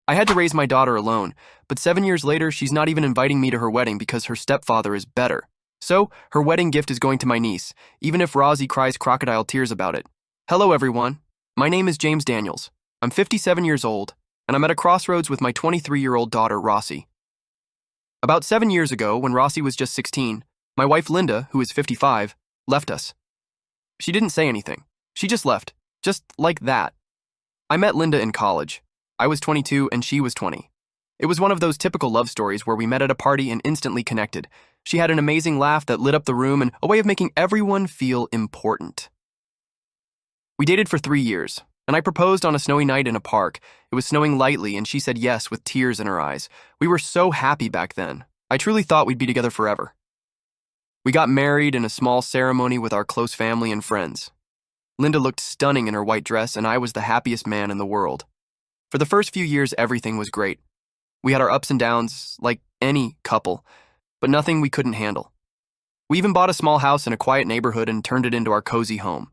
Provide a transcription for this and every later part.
I had to raise my daughter alone, but 7 years later, she's not even inviting me to her wedding because her stepfather is better. So, her wedding gift is going to my niece, even if Rossy cries crocodile tears about it. Hello, everyone. My name is James Daniels. I'm 57 years old, and I'm at a crossroads with my 23-year-old daughter, Rossy. About 7 years ago, when Rossy was just 16, my wife Linda, who is 55, left us. She didn't say anything. She just left, just like that. I met Linda in college. I was 22 and she was 20. It was one of those typical love stories where we met at a party and instantly connected. She had an amazing laugh that lit up the room and a way of making everyone feel important. We dated for 3 years, and I proposed on a snowy night in a park. It was snowing lightly and she said yes with tears in her eyes. We were so happy back then. I truly thought we'd be together forever. We got married in a small ceremony with our close family and friends. Linda looked stunning in her white dress and I was the happiest man in the world. For the first few years, everything was great. We had our ups and downs, like any couple, but nothing we couldn't handle. We even bought a small house in a quiet neighborhood and turned it into our cozy home.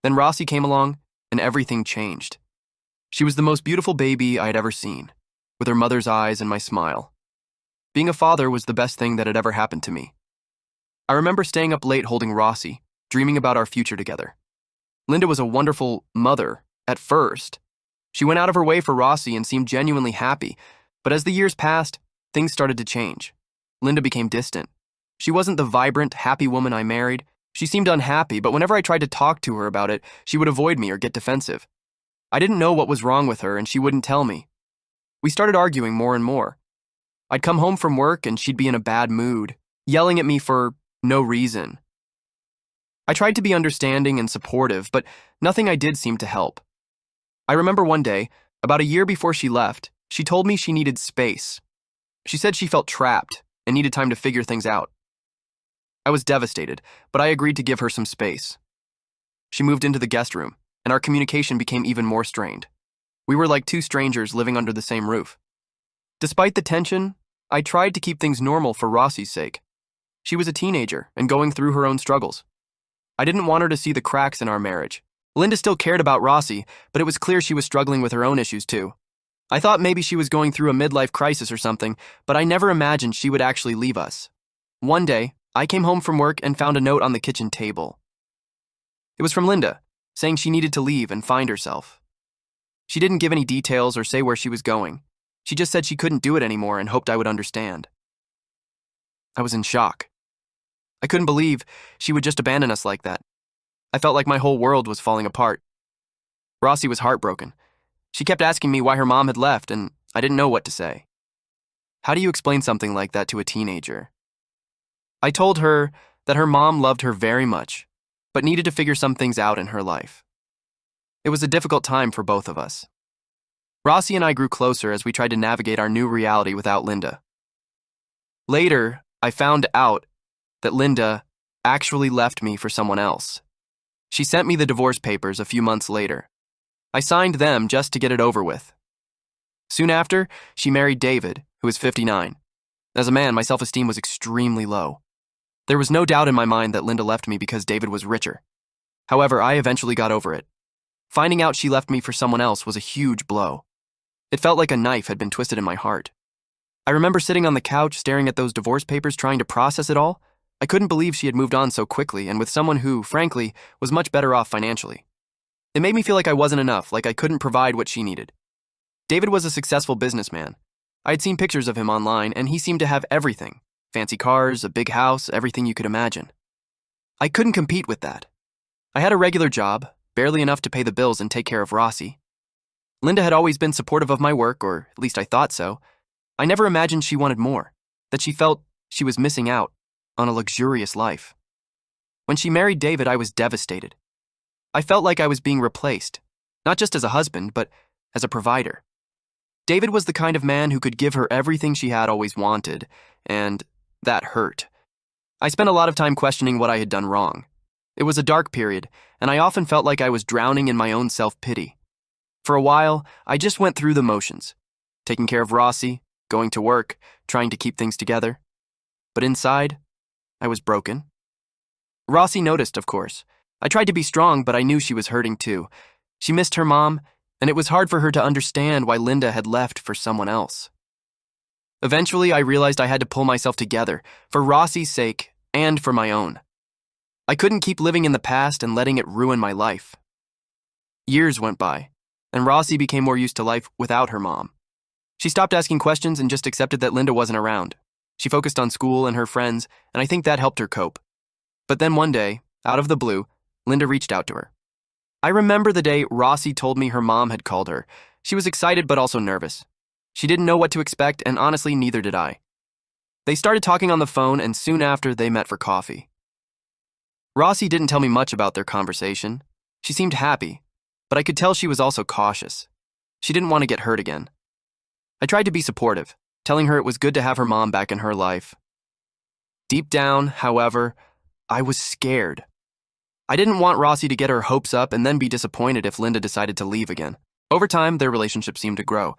Then Rossy came along, and everything changed. She was the most beautiful baby I'd ever seen, with her mother's eyes and my smile. Being a father was the best thing that had ever happened to me. I remember staying up late holding Rossy, dreaming about our future together. Linda was a wonderful mother at first. She went out of her way for Rossy and seemed genuinely happy, but as the years passed, things started to change. Linda became distant. She wasn't the vibrant, happy woman I married. She seemed unhappy, but whenever I tried to talk to her about it, she would avoid me or get defensive. I didn't know what was wrong with her, and she wouldn't tell me. We started arguing more and more. I'd come home from work, and she'd be in a bad mood, yelling at me for no reason. I tried to be understanding and supportive, but nothing I did seemed to help. I remember one day, about a year before she left, she told me she needed space. She said she felt trapped and needed time to figure things out. I was devastated, but I agreed to give her some space. She moved into the guest room, and our communication became even more strained. We were like two strangers living under the same roof. Despite the tension, I tried to keep things normal for Rossy's sake. She was a teenager and going through her own struggles. I didn't want her to see the cracks in our marriage. Linda still cared about Rossy, but it was clear she was struggling with her own issues too. I thought maybe she was going through a midlife crisis or something, but I never imagined she would actually leave us. One day, I came home from work and found a note on the kitchen table. It was from Linda, saying she needed to leave and find herself. She didn't give any details or say where she was going. She just said she couldn't do it anymore and hoped I would understand. I was in shock. I couldn't believe she would just abandon us like that. I felt like my whole world was falling apart. Rossy was heartbroken. She kept asking me why her mom had left, and I didn't know what to say. How do you explain something like that to a teenager? I told her that her mom loved her very much, but needed to figure some things out in her life. It was a difficult time for both of us. Rossy and I grew closer as we tried to navigate our new reality without Linda. Later, I found out that Linda actually left me for someone else. She sent me the divorce papers a few months later. I signed them just to get it over with. Soon after, she married David, who was 59. As a man, my self-esteem was extremely low. There was no doubt in my mind that Linda left me because David was richer. However, I eventually got over it. Finding out she left me for someone else was a huge blow. It felt like a knife had been twisted in my heart. I remember sitting on the couch staring at those divorce papers trying to process it all. I couldn't believe she had moved on so quickly and with someone who, frankly, was much better off financially. It made me feel like I wasn't enough, like I couldn't provide what she needed. David was a successful businessman. I had seen pictures of him online, and he seemed to have everything. Fancy cars, a big house, everything you could imagine. I couldn't compete with that. I had a regular job, barely enough to pay the bills and take care of Rossy. Linda had always been supportive of my work, or at least I thought so. I never imagined she wanted more, that she felt she was missing out on a luxurious life. When she married David, I was devastated. I felt like I was being replaced, not just as a husband, but as a provider. David was the kind of man who could give her everything she had always wanted, and that hurt. I spent a lot of time questioning what I had done wrong. It was a dark period, and I often felt like I was drowning in my own self-pity. For a while, I just went through the motions, taking care of Rossy, going to work, trying to keep things together. But inside, I was broken. Rossy noticed, of course. I tried to be strong, but I knew she was hurting too. She missed her mom, and it was hard for her to understand why Linda had left for someone else. Eventually, I realized I had to pull myself together, for Rossy's sake and for my own. I couldn't keep living in the past and letting it ruin my life. Years went by, and Rossy became more used to life without her mom. She stopped asking questions and just accepted that Linda wasn't around. She focused on school and her friends, and I think that helped her cope. But then one day, out of the blue, Linda reached out to her. I remember the day Rossy told me her mom had called her. She was excited but also nervous. She didn't know what to expect, and honestly, neither did I. They started talking on the phone, and soon after, they met for coffee. Rossy didn't tell me much about their conversation. She seemed happy, but I could tell she was also cautious. She didn't want to get hurt again. I tried to be supportive, telling her it was good to have her mom back in her life. Deep down, however, I was scared. I didn't want Rossy to get her hopes up and then be disappointed if Linda decided to leave again. Over time, their relationship seemed to grow.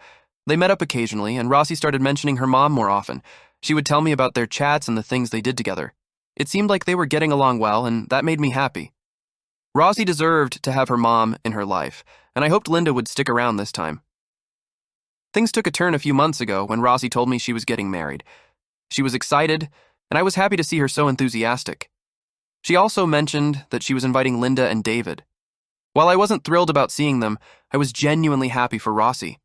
They met up occasionally, and Rossy started mentioning her mom more often. She would tell me about their chats and the things they did together. It seemed like they were getting along well, and that made me happy. Rossy deserved to have her mom in her life, and I hoped Linda would stick around this time. Things took a turn a few months ago when Rossy told me she was getting married. She was excited, and I was happy to see her so enthusiastic. She also mentioned that she was inviting Linda and David. While I wasn't thrilled about seeing them, I was genuinely happy for Rossy.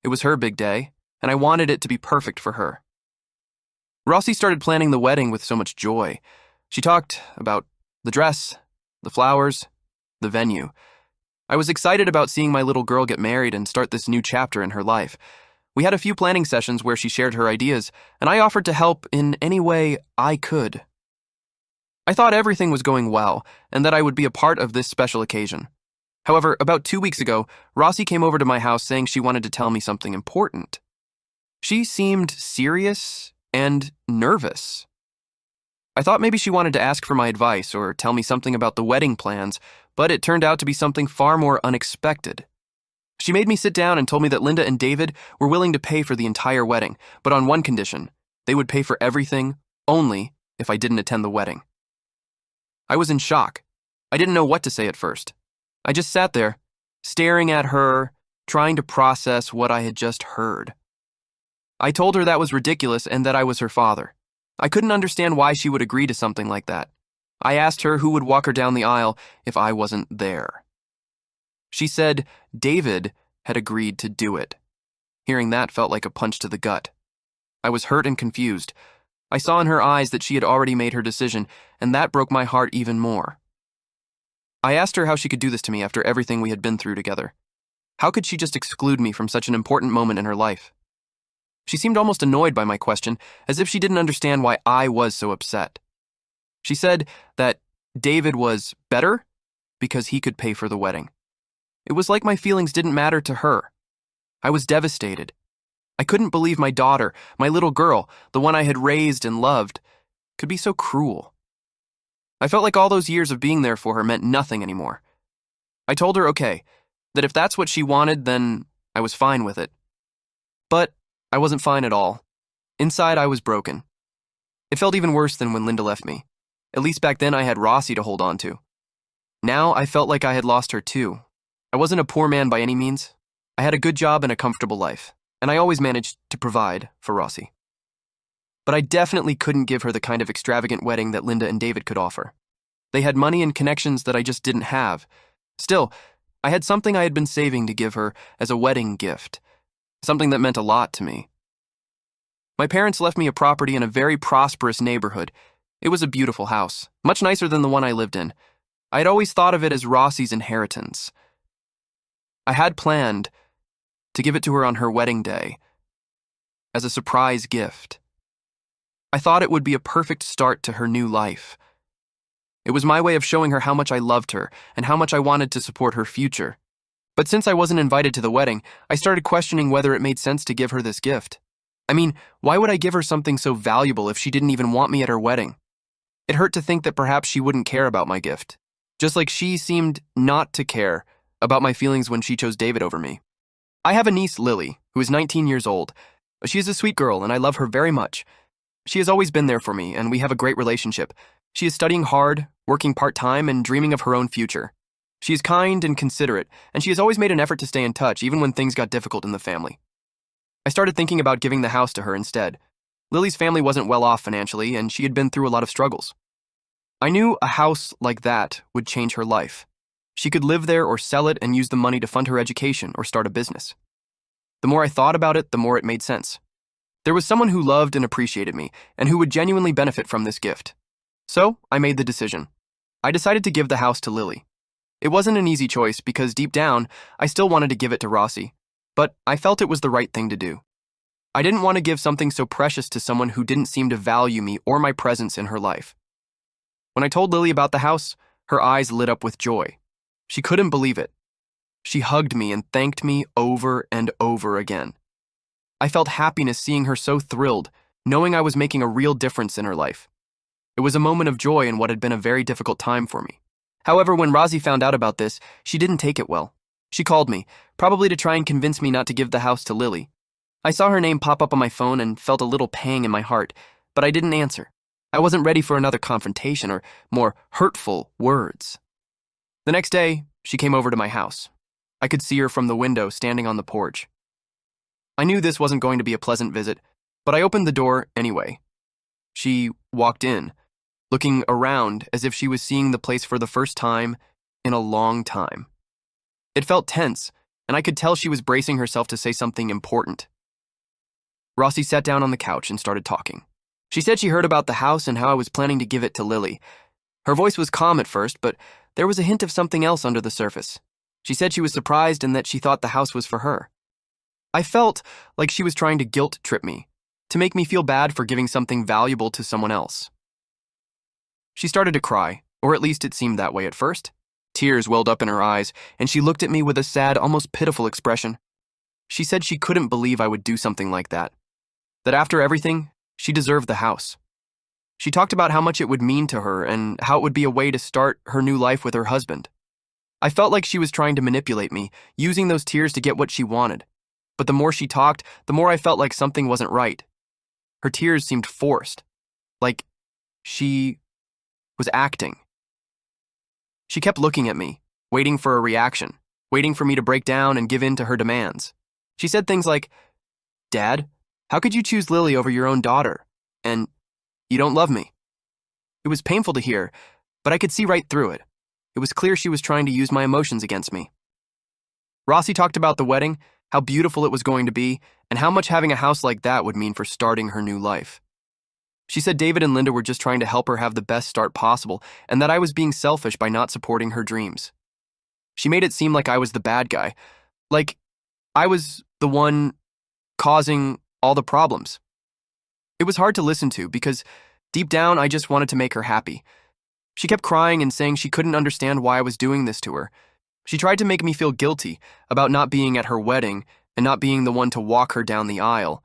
It was her big day, and I wanted it to be perfect for her. Rossy started planning the wedding with so much joy. She talked about the dress, the flowers, the venue. I was excited about seeing my little girl get married and start this new chapter in her life. We had a few planning sessions where she shared her ideas, and I offered to help in any way I could. I thought everything was going well, and that I would be a part of this special occasion. However, about 2 weeks ago, Rossy came over to my house saying she wanted to tell me something important. She seemed serious and nervous. I thought maybe she wanted to ask for my advice or tell me something about the wedding plans, but it turned out to be something far more unexpected. She made me sit down and told me that Linda and David were willing to pay for the entire wedding, but on one condition: they would pay for everything only if I didn't attend the wedding. I was in shock. I didn't know what to say at first. I just sat there, staring at her, trying to process what I had just heard. I told her that was ridiculous and that I was her father. I couldn't understand why she would agree to something like that. I asked her who would walk her down the aisle if I wasn't there. She said David had agreed to do it. Hearing that felt like a punch to the gut. I was hurt and confused. I saw in her eyes that she had already made her decision, and that broke my heart even more. I asked her how she could do this to me after everything we had been through together. How could she just exclude me from such an important moment in her life? She seemed almost annoyed by my question, as if she didn't understand why I was so upset. She said that David was better because he could pay for the wedding. It was like my feelings didn't matter to her. I was devastated. I couldn't believe my daughter, my little girl, the one I had raised and loved, could be so cruel. I felt like all those years of being there for her meant nothing anymore. I told her okay, that if that's what she wanted, then I was fine with it. But I wasn't fine at all. Inside, I was broken. It felt even worse than when Linda left me. At least back then I had Rossy to hold on to. Now I felt like I had lost her too. I wasn't a poor man by any means. I had a good job and a comfortable life, and I always managed to provide for Rossy. But I definitely couldn't give her the kind of extravagant wedding that Linda and David could offer. They had money and connections that I just didn't have. Still, I had something I had been saving to give her as a wedding gift, something that meant a lot to me. My parents left me a property in a very prosperous neighborhood. It was a beautiful house, much nicer than the one I lived in. I had always thought of it as Rossy's inheritance. I had planned to give it to her on her wedding day as a surprise gift. I thought it would be a perfect start to her new life. It was my way of showing her how much I loved her and how much I wanted to support her future. But since I wasn't invited to the wedding, I started questioning whether it made sense to give her this gift. I mean, why would I give her something so valuable if she didn't even want me at her wedding? It hurt to think that perhaps she wouldn't care about my gift, just like she seemed not to care about my feelings when she chose David over me. I have a niece, Lily, who is 19 years old. She is a sweet girl, and I love her very much. She has always been there for me, and we have a great relationship. She is studying hard, working part-time, and dreaming of her own future. She is kind and considerate, and she has always made an effort to stay in touch even when things got difficult in the family. I started thinking about giving the house to her instead. Lily's family wasn't well off financially, and she had been through a lot of struggles. I knew a house like that would change her life. She could live there or sell it and use the money to fund her education or start a business. The more I thought about it, the more it made sense. There was someone who loved and appreciated me, and who would genuinely benefit from this gift. So, I made the decision. I decided to give the house to Lily. It wasn't an easy choice because deep down, I still wanted to give it to Rossy, but I felt it was the right thing to do. I didn't want to give something so precious to someone who didn't seem to value me or my presence in her life. When I told Lily about the house, her eyes lit up with joy. She couldn't believe it. She hugged me and thanked me over and over again. I felt happiness seeing her so thrilled, knowing I was making a real difference in her life. It was a moment of joy in what had been a very difficult time for me. However, when Rossy found out about this, she didn't take it well. She called me, probably to try and convince me not to give the house to Lily. I saw her name pop up on my phone and felt a little pang in my heart, but I didn't answer. I wasn't ready for another confrontation or more hurtful words. The next day, she came over to my house. I could see her from the window standing on the porch. I knew this wasn't going to be a pleasant visit, but I opened the door anyway. She walked in, looking around as if she was seeing the place for the first time in a long time. It felt tense, and I could tell she was bracing herself to say something important. Rossy sat down on the couch and started talking. She said she heard about the house and how I was planning to give it to Lily. Her voice was calm at first, but there was a hint of something else under the surface. She said she was surprised and that she thought the house was for her. I felt like she was trying to guilt trip me, to make me feel bad for giving something valuable to someone else. She started to cry, or at least it seemed that way at first. Tears welled up in her eyes, and she looked at me with a sad, almost pitiful expression. She said she couldn't believe I would do something like that. That after everything, she deserved the house. She talked about how much it would mean to her and how it would be a way to start her new life with her husband. I felt like she was trying to manipulate me, using those tears to get what she wanted. But the more she talked, the more I felt like something wasn't right. Her tears seemed forced, like she was acting. She kept looking at me, waiting for a reaction, waiting for me to break down and give in to her demands. She said things like, "Dad, how could you choose Lily over your own daughter? And you don't love me." It was painful to hear, but I could see right through it. It was clear she was trying to use my emotions against me. Rossy talked about the wedding, how beautiful it was going to be, and how much having a house like that would mean for starting her new life. She said David and Linda were just trying to help her have the best start possible, and that I was being selfish by not supporting her dreams. She made it seem like I was the bad guy, like I was the one causing all the problems. It was hard to listen to because deep down I just wanted to make her happy. She kept crying and saying she couldn't understand why I was doing this to her. She tried to make me feel guilty about not being at her wedding and not being the one to walk her down the aisle.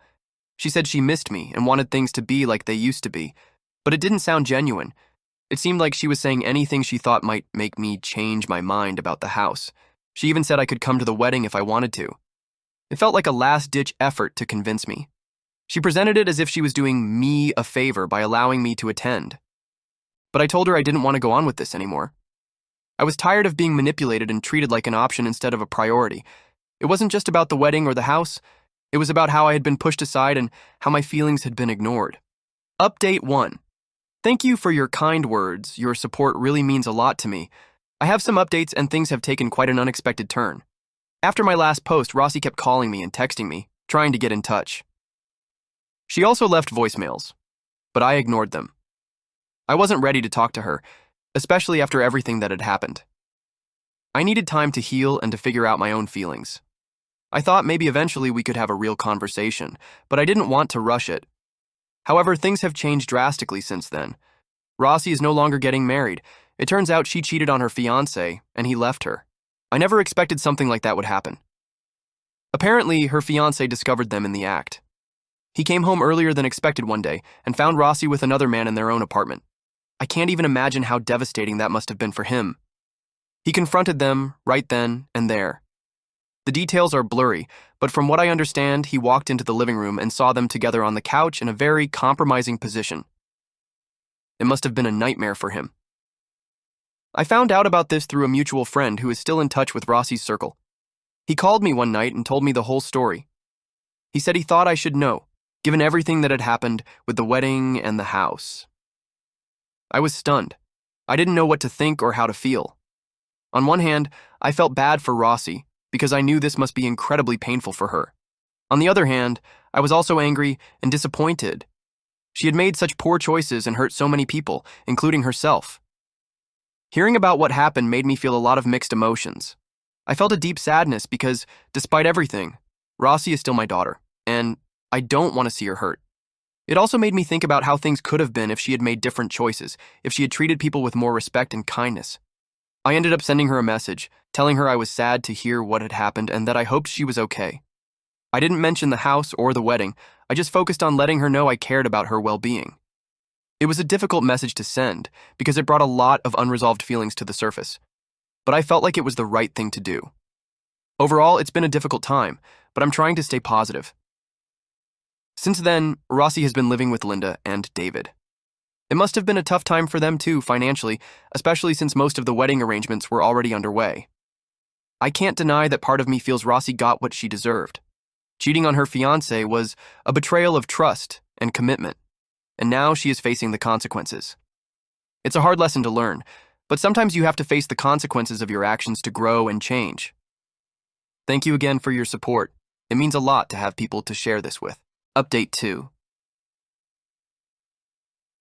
She said she missed me and wanted things to be like they used to be, but it didn't sound genuine. It seemed like she was saying anything she thought might make me change my mind about the house. She even said I could come to the wedding if I wanted to. It felt like a last-ditch effort to convince me. She presented it as if she was doing me a favor by allowing me to attend. But I told her I didn't want to go on with this anymore. I was tired of being manipulated and treated like an option instead of a priority. It wasn't just about the wedding or the house. It was about how I had been pushed aside and how my feelings had been ignored. Update 1. Thank you for your kind words. Your support really means a lot to me. I have some updates and things have taken quite an unexpected turn. After my last post, Rossy kept calling me and texting me, trying to get in touch. She also left voicemails, but I ignored them. I wasn't ready to talk to her, especially after everything that had happened. I needed time to heal and to figure out my own feelings. I thought maybe eventually we could have a real conversation, but I didn't want to rush it. However, things have changed drastically since then. Rossy is no longer getting married. It turns out she cheated on her fiancé, and he left her. I never expected something like that would happen. Apparently, her fiancé discovered them in the act. He came home earlier than expected one day and found Rossy with another man in their own apartment. I can't even imagine how devastating that must have been for him. He confronted them right then and there. The details are blurry, but from what I understand, he walked into the living room and saw them together on the couch in a very compromising position. It must have been a nightmare for him. I found out about this through a mutual friend who is still in touch with Rossy's circle. He called me one night and told me the whole story. He said he thought I should know, given everything that had happened with the wedding and the house. I was stunned. I didn't know what to think or how to feel. On one hand, I felt bad for Rossy because I knew this must be incredibly painful for her. On the other hand, I was also angry and disappointed. She had made such poor choices and hurt so many people, including herself. Hearing about what happened made me feel a lot of mixed emotions. I felt a deep sadness because, despite everything, Rossy is still my daughter, and I don't want to see her hurt. It also made me think about how things could have been if she had made different choices, if she had treated people with more respect and kindness. I ended up sending her a message, telling her I was sad to hear what had happened and that I hoped she was okay. I didn't mention the house or the wedding, I just focused on letting her know I cared about her well-being. It was a difficult message to send because it brought a lot of unresolved feelings to the surface, but I felt like it was the right thing to do. Overall, it's been a difficult time, but I'm trying to stay positive. Since then, Rossy has been living with Linda and David. It must have been a tough time for them too, financially, especially since most of the wedding arrangements were already underway. I can't deny that part of me feels Rossy got what she deserved. Cheating on her fiancé was a betrayal of trust and commitment, and now she is facing the consequences. It's a hard lesson to learn, but sometimes you have to face the consequences of your actions to grow and change. Thank you again for your support. It means a lot to have people to share this with. Update 2.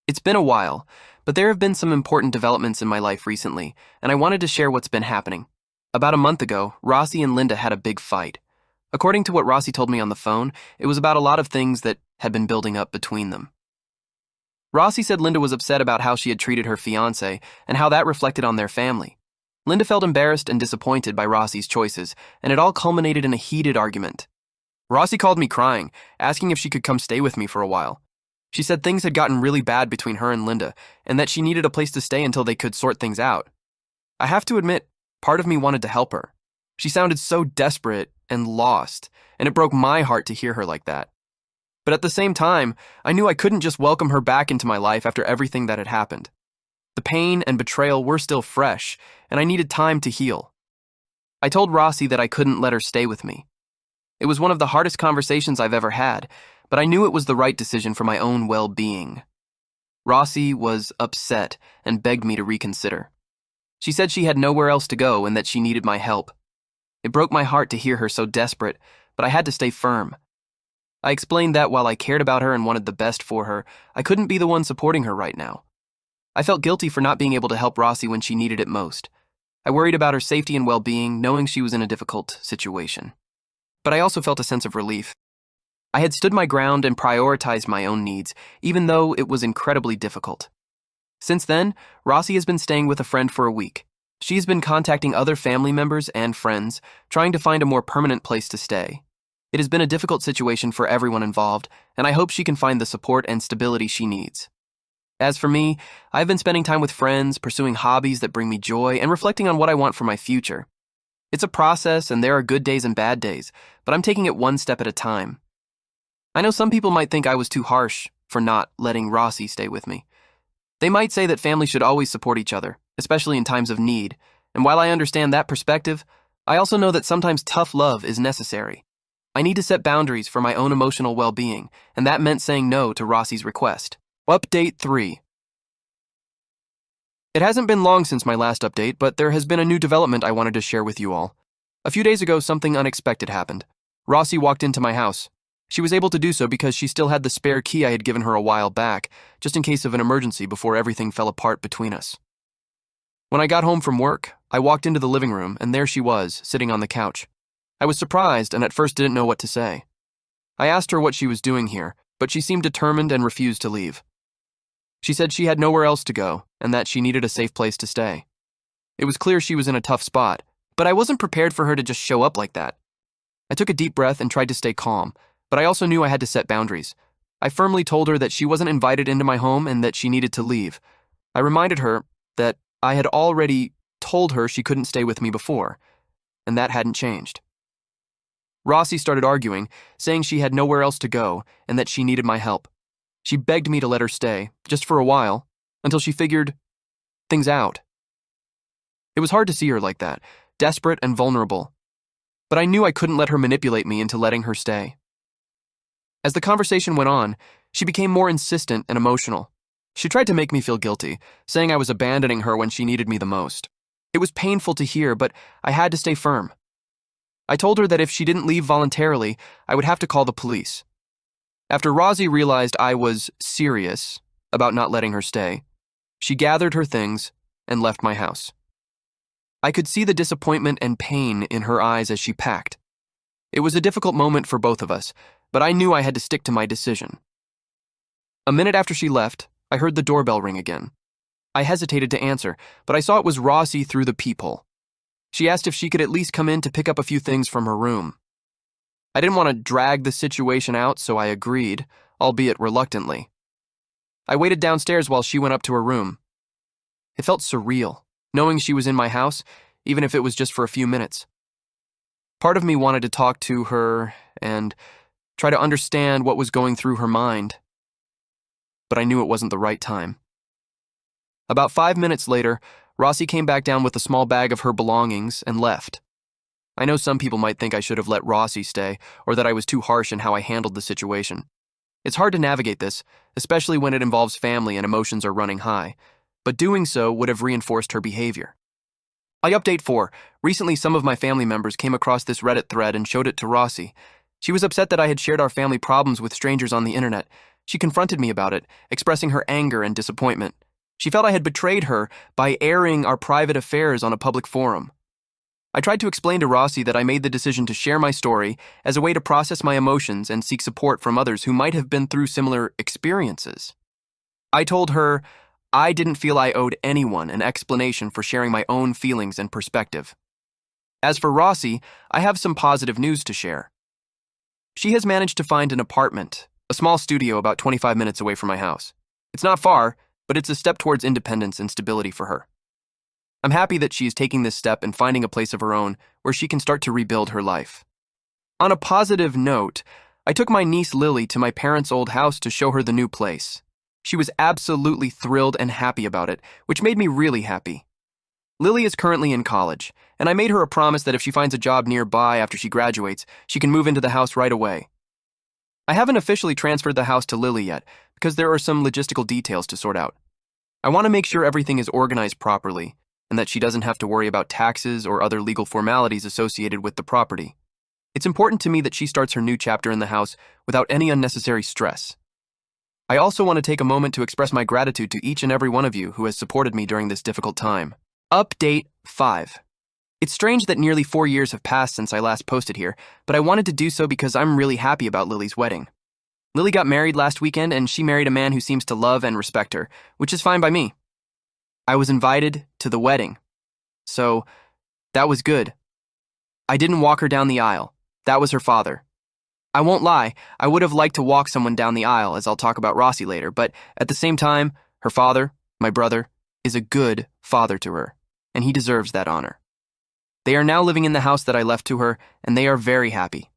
It's been a while, but there have been some important developments in my life recently, and I wanted to share what's been happening. About a month ago, Rossy and Linda had a big fight. According to what Rossy told me on the phone, it was about a lot of things that had been building up between them. Rossy said Linda was upset about how she had treated her fiancé and how that reflected on their family. Linda felt embarrassed and disappointed by Rossy's choices, and it all culminated in a heated argument. Rossy called me crying, asking if she could come stay with me for a while. She said things had gotten really bad between her and Linda, and that she needed a place to stay until they could sort things out. I have to admit, part of me wanted to help her. She sounded so desperate and lost, and it broke my heart to hear her like that. But at the same time, I knew I couldn't just welcome her back into my life after everything that had happened. The pain and betrayal were still fresh, and I needed time to heal. I told Rossy that I couldn't let her stay with me. It was one of the hardest conversations I've ever had, but I knew it was the right decision for my own well-being. Rossy was upset and begged me to reconsider. She said she had nowhere else to go and that she needed my help. It broke my heart to hear her so desperate, but I had to stay firm. I explained that while I cared about her and wanted the best for her, I couldn't be the one supporting her right now. I felt guilty for not being able to help Rossy when she needed it most. I worried about her safety and well-being, knowing she was in a difficult situation. But I also felt a sense of relief. I had stood my ground and prioritized my own needs, even though it was incredibly difficult. Since then, Rossy has been staying with a friend for a week. She's been contacting other family members and friends, trying to find a more permanent place to stay. It has been a difficult situation for everyone involved, and I hope she can find the support and stability she needs. As for me, I've been spending time with friends, pursuing hobbies that bring me joy, and reflecting on what I want for my future. It's a process, and there are good days and bad days, but I'm taking it one step at a time. I know some people might think I was too harsh for not letting Rossy stay with me. They might say that families should always support each other, especially in times of need, and while I understand that perspective, I also know that sometimes tough love is necessary. I need to set boundaries for my own emotional well-being, and that meant saying no to Rossy's request. Update 3. It hasn't been long since my last update, but there has been a new development I wanted to share with you all. A few days ago, something unexpected happened. Rossy walked into my house. She was able to do so because she still had the spare key I had given her a while back, just in case of an emergency before everything fell apart between us. When I got home from work, I walked into the living room, and there she was, sitting on the couch. I was surprised and at first didn't know what to say. I asked her what she was doing here, but she seemed determined and refused to leave. She said she had nowhere else to go and that she needed a safe place to stay. It was clear she was in a tough spot, but I wasn't prepared for her to just show up like that. I took a deep breath and tried to stay calm, but I also knew I had to set boundaries. I firmly told her that she wasn't invited into my home and that she needed to leave. I reminded her that I had already told her she couldn't stay with me before, and that hadn't changed. Rossy started arguing, saying she had nowhere else to go and that she needed my help. She begged me to let her stay, just for a while, until she figured things out. It was hard to see her like that, desperate and vulnerable. But I knew I couldn't let her manipulate me into letting her stay. As the conversation went on, she became more insistent and emotional. She tried to make me feel guilty, saying I was abandoning her when she needed me the most. It was painful to hear, but I had to stay firm. I told her that if she didn't leave voluntarily, I would have to call the police. After Rossy realized I was serious about not letting her stay, she gathered her things and left my house. I could see the disappointment and pain in her eyes as she packed. It was a difficult moment for both of us, but I knew I had to stick to my decision. A minute after she left, I heard the doorbell ring again. I hesitated to answer, but I saw it was Rossy through the peephole. She asked if she could at least come in to pick up a few things from her room. I didn't want to drag the situation out, so I agreed, albeit reluctantly. I waited downstairs while she went up to her room. It felt surreal, knowing she was in my house, even if it was just for a few minutes. Part of me wanted to talk to her and try to understand what was going through her mind, but I knew it wasn't the right time. About 5 minutes later, Rossy came back down with a small bag of her belongings and left. I know some people might think I should have let Rossy stay, or that I was too harsh in how I handled the situation. It's hard to navigate this, especially when it involves family and emotions are running high, but doing so would have reinforced her behavior. Update 4. Recently, some of my family members came across this Reddit thread and showed it to Rossy. She was upset that I had shared our family problems with strangers on the internet. She confronted me about it, expressing her anger and disappointment. She felt I had betrayed her by airing our private affairs on a public forum. I tried to explain to Rossy that I made the decision to share my story as a way to process my emotions and seek support from others who might have been through similar experiences. I told her I didn't feel I owed anyone an explanation for sharing my own feelings and perspective. As for Rossy, I have some positive news to share. She has managed to find an apartment, a small studio about 25 minutes away from my house. It's not far, but it's a step towards independence and stability for her. I'm happy that she is taking this step and finding a place of her own where she can start to rebuild her life. On a positive note, I took my niece Lily to my parents' old house to show her the new place. She was absolutely thrilled and happy about it, which made me really happy. Lily is currently in college, and I made her a promise that if she finds a job nearby after she graduates, she can move into the house right away. I haven't officially transferred the house to Lily yet, because there are some logistical details to sort out. I want to make sure everything is organized properly, and that she doesn't have to worry about taxes or other legal formalities associated with the property. It's important to me that she starts her new chapter in the house without any unnecessary stress. I also want to take a moment to express my gratitude to each and every one of you who has supported me during this difficult time. Update 5. It's strange that nearly 4 years have passed since I last posted here, but I wanted to do so because I'm really happy about Lily's wedding. Lily got married last weekend, and she married a man who seems to love and respect her, which is fine by me. I was invited to the wedding, so that was good. I didn't walk her down the aisle. That was her father. I won't lie, I would have liked to walk someone down the aisle, as I'll talk about Rossy later, but at the same time, her father, my brother, is a good father to her, and he deserves that honor. They are now living in the house that I left to her, and they are very happy.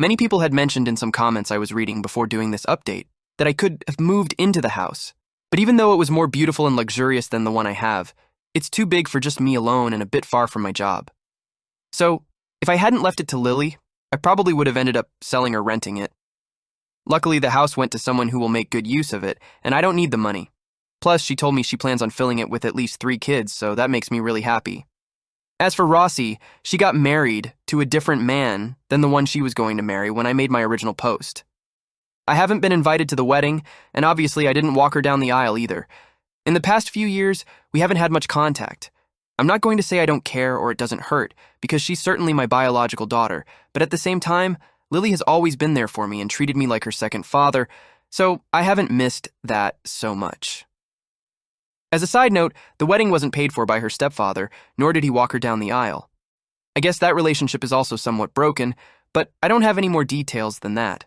Many people had mentioned in some comments I was reading before doing this update that I could have moved into the house, but even though it was more beautiful and luxurious than the one I have, it's too big for just me alone and a bit far from my job. So, if I hadn't left it to Lily, I probably would have ended up selling or renting it. Luckily, the house went to someone who will make good use of it, and I don't need the money. Plus, she told me she plans on filling it with at least 3 kids, so that makes me really happy. As for Rossy, she got married to a different man than the one she was going to marry when I made my original post. I haven't been invited to the wedding, and obviously I didn't walk her down the aisle either. In the past few years, we haven't had much contact. I'm not going to say I don't care or it doesn't hurt, because she's certainly my biological daughter, but at the same time, Lily has always been there for me and treated me like her second father, so I haven't missed that so much. As a side note, the wedding wasn't paid for by her stepfather, nor did he walk her down the aisle. I guess that relationship is also somewhat broken, but I don't have any more details than that.